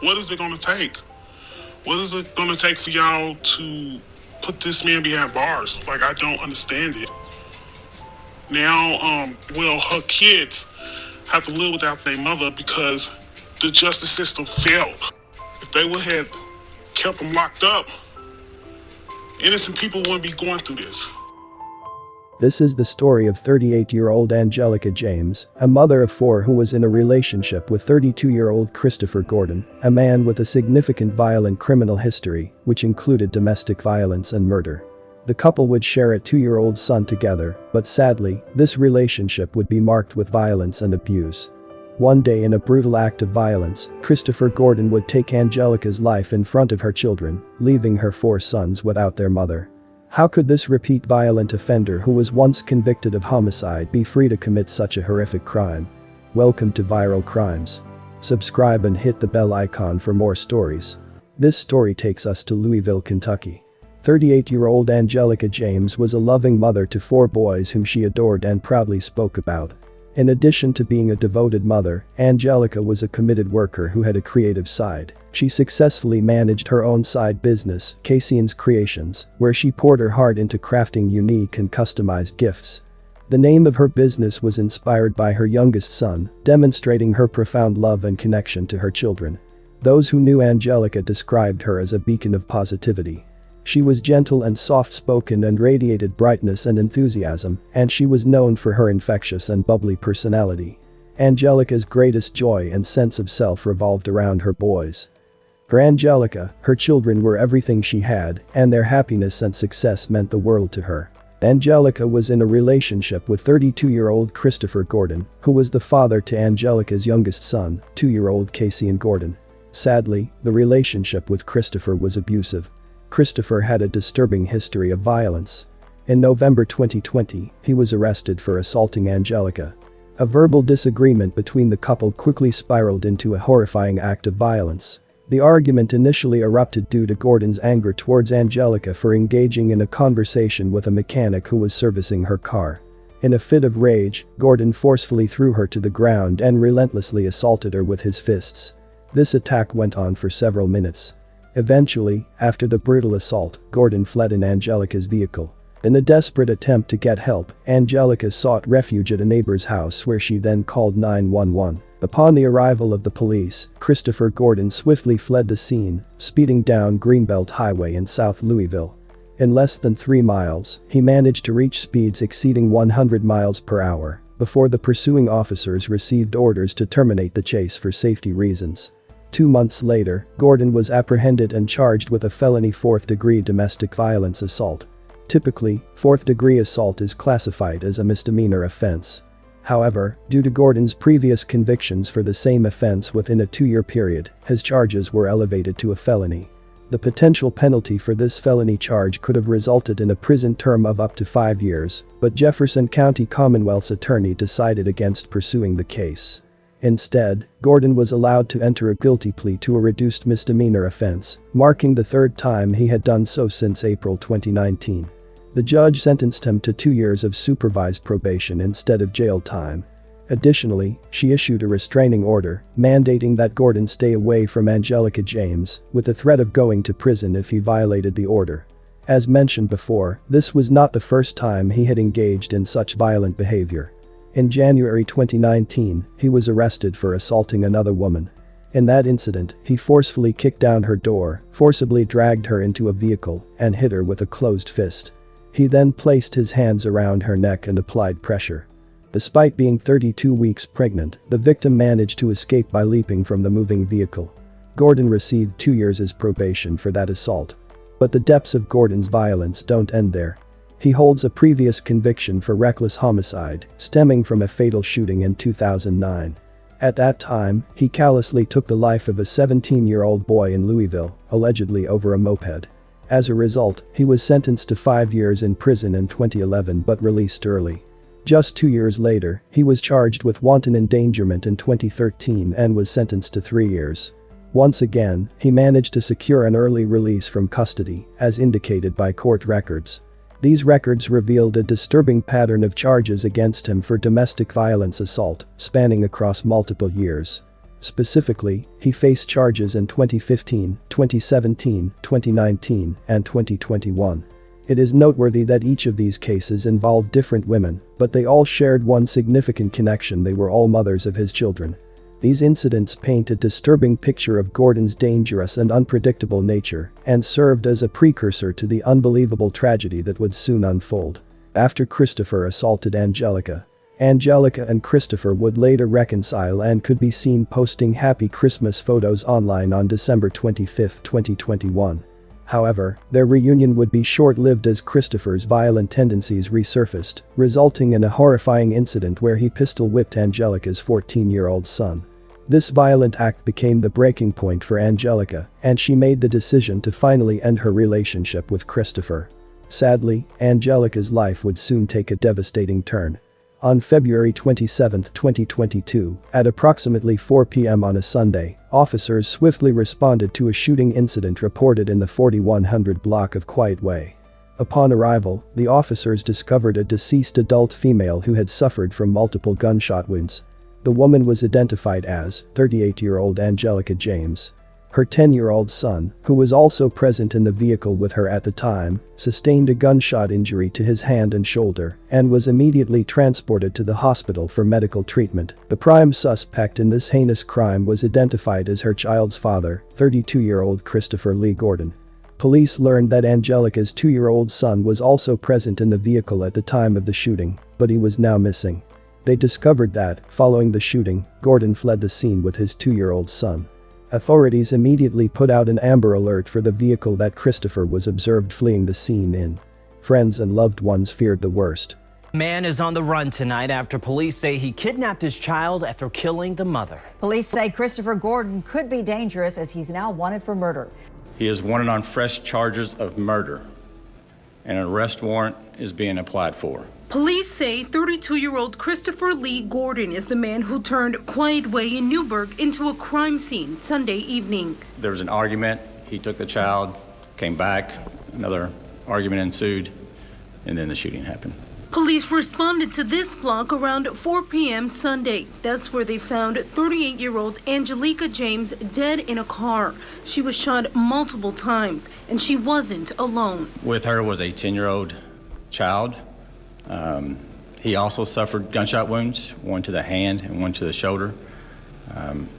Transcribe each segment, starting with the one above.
What is it gonna take? What is it gonna take for y'all to put this man behind bars? Like, I don't understand it. Now, well, her kids have to live without their mother because the justice system failed. If they would have kept them locked up, innocent people wouldn't be going through this. This is the story of 38-year-old Angelica James, a mother of 4 who was in a relationship with 32-year-old Christopher Gordon, a man with a significant violent criminal history, which included domestic violence and murder. The couple would share a 2-year-old son together, but sadly, this relationship would be marked with violence and abuse. One day, in a brutal act of violence, Christopher Gordon would take Angelica's life in front of her children, leaving her 4 sons without their mother. How could this repeat violent offender who was once convicted of homicide be free to commit such a horrific crime? Welcome to Viral Crimes. Subscribe and hit the bell icon for more stories. This story takes us to Louisville, Kentucky. 38-year-old Angelica James was a loving mother to 4 boys whom she adored and proudly spoke about. In addition to being a devoted mother, Angelica was a committed worker who had a creative side. She successfully managed her own side business, Casey's Creations, where she poured her heart into crafting unique and customized gifts. The name of her business was inspired by her youngest son, demonstrating her profound love and connection to her children. Those who knew Angelica described her as a beacon of positivity. She was gentle and soft-spoken and radiated brightness and enthusiasm, and she was known for her infectious and bubbly personality. Angelica's greatest joy and sense of self revolved around her boys. For Angelica, her children were everything she had, and their happiness and success meant the world to her. Angelica was in a relationship with 32-year-old Christopher Gordon, who was the father to Angelica's youngest son, 2-year-old Casey Gordon. Sadly, the relationship with Christopher was abusive. Christopher had a disturbing history of violence. In November 2020, he was arrested for assaulting Angelica. A verbal disagreement between the couple quickly spiraled into a horrifying act of violence. The argument initially erupted due to Gordon's anger towards Angelica for engaging in a conversation with a mechanic who was servicing her car. In a fit of rage, Gordon forcefully threw her to the ground and relentlessly assaulted her with his fists. This attack went on for several minutes. Eventually, after the brutal assault, Gordon fled in Angelica's vehicle. In a desperate attempt to get help, Angelica sought refuge at a neighbor's house where she then called 911. Upon the arrival of the police, Christopher Gordon swiftly fled the scene, speeding down Greenbelt Highway in South Louisville. In less than 3 miles, he managed to reach speeds exceeding 100 miles per hour before the pursuing officers received orders to terminate the chase for safety reasons. 2 months later, Gordon was apprehended and charged with a felony 4th-degree domestic violence assault. Typically, 4th-degree assault is classified as a misdemeanor offense. However, due to Gordon's previous convictions for the same offense within a 2-year period, his charges were elevated to a felony. The potential penalty for this felony charge could have resulted in a prison term of up to 5 years, but Jefferson County Commonwealth's attorney decided against pursuing the case. Instead, Gordon was allowed to enter a guilty plea to a reduced misdemeanor offense, marking the 3rd time he had done so since April 2019. The judge sentenced him to 2 years of supervised probation instead of jail time. Additionally, she issued a restraining order, mandating that Gordon stay away from Angelica James, with the threat of going to prison if he violated the order. As mentioned before, this was not the first time he had engaged in such violent behavior. In January 2019, he was arrested for assaulting another woman. In that incident, he forcefully kicked down her door, forcibly dragged her into a vehicle, and hit her with a closed fist. He then placed his hands around her neck and applied pressure. Despite being 32 weeks pregnant, the victim managed to escape by leaping from the moving vehicle. Gordon received 2 years as probation for that assault. But the depths of Gordon's violence don't end there. He holds a previous conviction for reckless homicide, stemming from a fatal shooting in 2009. At that time, he callously took the life of a 17-year-old boy in Louisville, allegedly over a moped. As a result, he was sentenced to 5 years in prison in 2011 but released early. Just 2 years later, he was charged with wanton endangerment in 2013 and was sentenced to 3 years. Once again, he managed to secure an early release from custody, as indicated by court records. These records revealed a disturbing pattern of charges against him for domestic violence assault, spanning across multiple years. Specifically, he faced charges in 2015, 2017, 2019, and 2021. It is noteworthy that each of these cases involved different women, but they all shared one significant connection: they were all mothers of his children. These incidents paint a disturbing picture of Gordon's dangerous and unpredictable nature and served as a precursor to the unbelievable tragedy that would soon unfold. After Christopher assaulted Angelica and Christopher would later reconcile and could be seen posting happy Christmas photos online on December 25, 2021. However, their reunion would be short-lived as Christopher's violent tendencies resurfaced, resulting in a horrifying incident where he pistol-whipped Angelica's 14-year-old son. This violent act became the breaking point for Angelica, and she made the decision to finally end her relationship with Christopher. Sadly, Angelica's life would soon take a devastating turn. On February 27, 2022, at approximately 4 p.m. on a Sunday, officers swiftly responded to a shooting incident reported in the 4100 block of Quiet Way. Upon arrival, the officers discovered a deceased adult female who had suffered from multiple gunshot wounds. The woman was identified as 38-year-old Angelica James. Her 10-year-old son, who was also present in the vehicle with her at the time, sustained a gunshot injury to his hand and shoulder and was immediately transported to the hospital for medical treatment. The prime suspect in this heinous crime was identified as her child's father, 32-year-old Christopher Lee Gordon. Police learned that Angelica's 2-year-old son was also present in the vehicle at the time of the shooting, but he was now missing. They discovered that, following the shooting, Gordon fled the scene with his 2-year-old son. Authorities immediately put out an Amber Alert for the vehicle that Christopher was observed fleeing the scene in. Friends and loved ones feared the worst. Man is on the run tonight after police say he kidnapped his child after killing the mother. Police say Christopher Gordon could be dangerous as he's now wanted for murder. He is wanted on fresh charges of murder, and an arrest warrant is being applied for. Police say 32-year-old Christopher Lee Gordon is the man who turned Quiet Way in Newburgh into a crime scene Sunday evening. There was an argument. He took the child, came back, another argument ensued, and then the shooting happened. Police responded to this block around 4 p.m. Sunday. That's where they found 38-year-old Angelica James dead in a car. She was shot multiple times, and she wasn't alone. With her was a 10-year-old child. He also suffered gunshot wounds, one to the hand and one to the shoulder.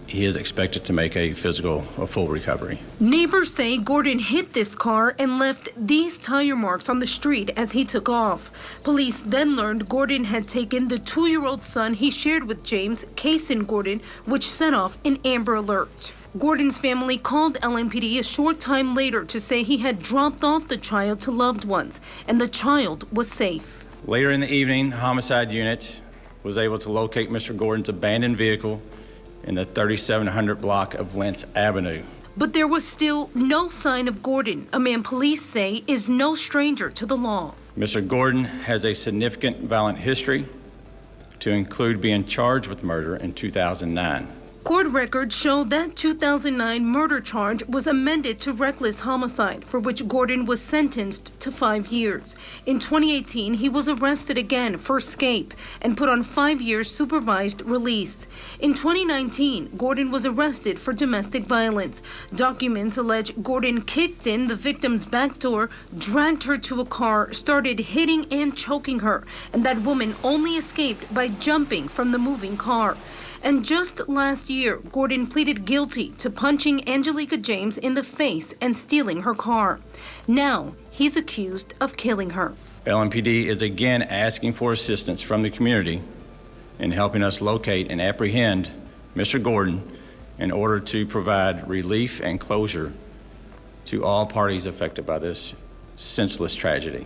He is expected to make a full recovery. Neighbors say Gordon hit this car and left these tire marks on the street as he took off. Police then learned Gordon had taken the 2-year-old son he shared with James, Kason Gordon, which set off an Amber Alert. Gordon's family called LMPD a short time later to say he had dropped off the child to loved ones and the child was safe. Later in the evening, the homicide unit was able to locate Mr. Gordon's abandoned vehicle in the 3700 block of Lentz Avenue. But there was still no sign of Gordon, a man police say is no stranger to the law. Mr. Gordon has a significant violent history, to include being charged with murder in 2009. Court records show that 2009 murder charge was amended to reckless homicide, for which Gordon was sentenced to 5 years. In 2018, he was arrested again for escape and put on 5 years supervised release. In 2019, Gordon was arrested for domestic violence. Documents allege Gordon kicked in the victim's back door, dragged her to a car, started hitting and choking her, and that woman only escaped by jumping from the moving car. And just last year, Gordon pleaded guilty to punching Angelica James in the face and stealing her car. Now, he's accused of killing her. LMPD is again asking for assistance from the community in helping us locate and apprehend Mr. Gordon in order to provide relief and closure to all parties affected by this senseless tragedy.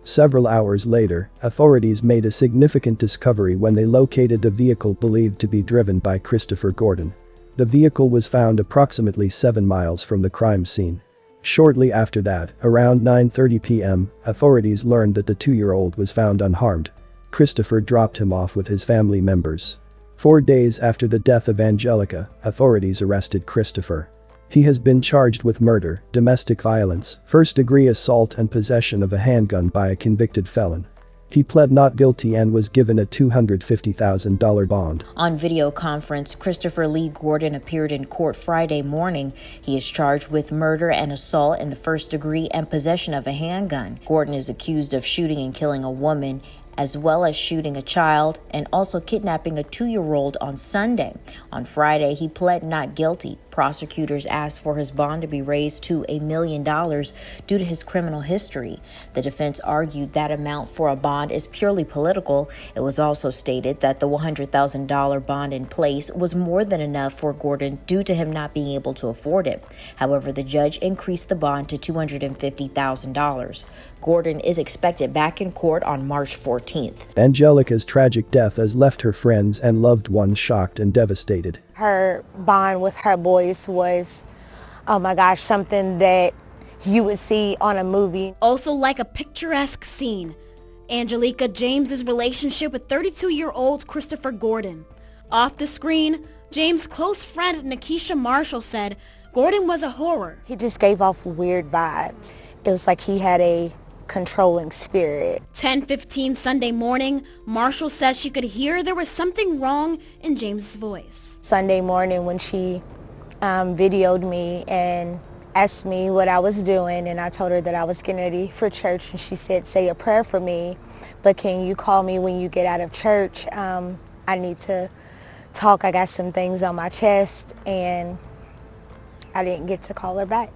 Several hours later, authorities made a significant discovery when they located the vehicle believed to be driven by Christopher Gordon. The vehicle was found approximately 7 miles from the crime scene. Shortly after that, around 9:30 p.m., authorities learned that the 2-year-old was found unharmed. Christopher dropped him off with his family members. 4 days after the death of Angelica, authorities arrested Christopher. He has been charged with murder, domestic violence, first-degree assault and possession of a handgun by a convicted felon. He pled not guilty and was given a $250,000 bond. On video conference, Christopher Lee Gordon appeared in court Friday morning. He is charged with murder and assault in the first degree and possession of a handgun. Gordon is accused of shooting and killing a woman, as well as shooting a child and also kidnapping a 2-year-old on Sunday. On Friday, he pled not guilty. Prosecutors asked for his bond to be raised to $1 million due to his criminal history. The defense argued that amount for a bond is purely political. It was also stated that the $100,000 bond in place was more than enough for Gordon due to him not being able to afford it. However, the judge increased the bond to $250,000. Gordon is expected back in court on March 14th. Angelica's tragic death has left her friends and loved ones shocked and devastated. Her bond with her boys was, oh my gosh, something that you would see on a movie. Also like a picturesque scene, Angelica James's relationship with 32-year-old Christopher Gordon. Off the screen, James' close friend Nikisha Marshall said Gordon was a horror. He just gave off weird vibes. It was like he had a controlling spirit. 10:15 Sunday morning, Marshall says she could hear there was something wrong in James' voice. Sunday morning when she videoed me and asked me what I was doing, and I told her that I was getting ready for church, and she said, say a prayer for me, but can you call me when you get out of church? I need to talk. I got some things on my chest, and I didn't get to call her back.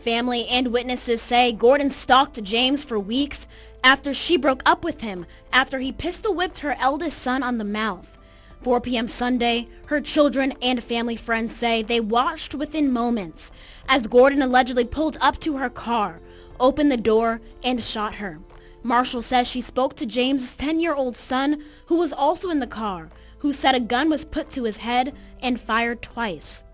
Family and witnesses say Gordon stalked James for weeks after she broke up with him after he pistol whipped her eldest son on the mouth. 4 p.m. Sunday, her children and family friends say they watched within moments as Gordon allegedly pulled up to her car, opened the door, and shot her. Marshall says she spoke to James' 10-year-old son, who was also in the car, who said a gun was put to his head and fired twice.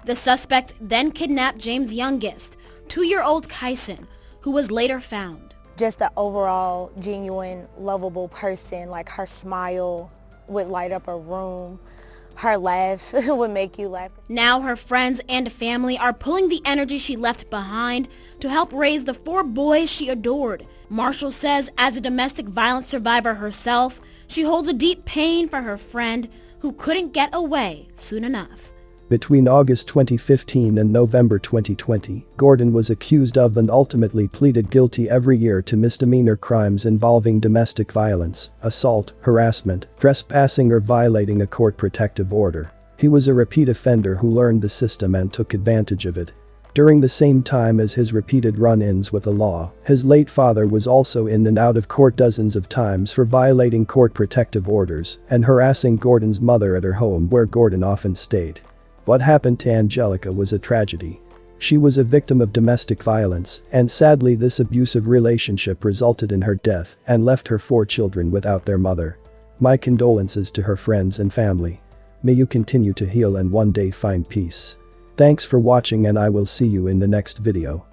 The suspect then kidnapped James' youngest, 2-year-old Kyson, who was later found. Just an overall genuine, lovable person. Like, her smile would light up a room. Her laugh would make you laugh. Now her friends and family are pulling the energy she left behind to help raise the 4 boys she adored. Marshall says as a domestic violence survivor herself, she holds a deep pain for her friend who couldn't get away soon enough. Between August 2015 and November 2020, Gordon was accused of and ultimately pleaded guilty every year to misdemeanor crimes involving domestic violence, assault, harassment, trespassing or violating a court protective order. He was a repeat offender who learned the system and took advantage of it. During the same time as his repeated run-ins with the law, his late father was also in and out of court dozens of times for violating court protective orders and harassing Gordon's mother at her home where Gordon often stayed. What happened to Angelica was a tragedy. She was a victim of domestic violence, and sadly this abusive relationship resulted in her death and left her 4 children without their mother. My condolences to her friends and family. May you continue to heal and one day find peace. Thanks for watching, and I will see you in the next video.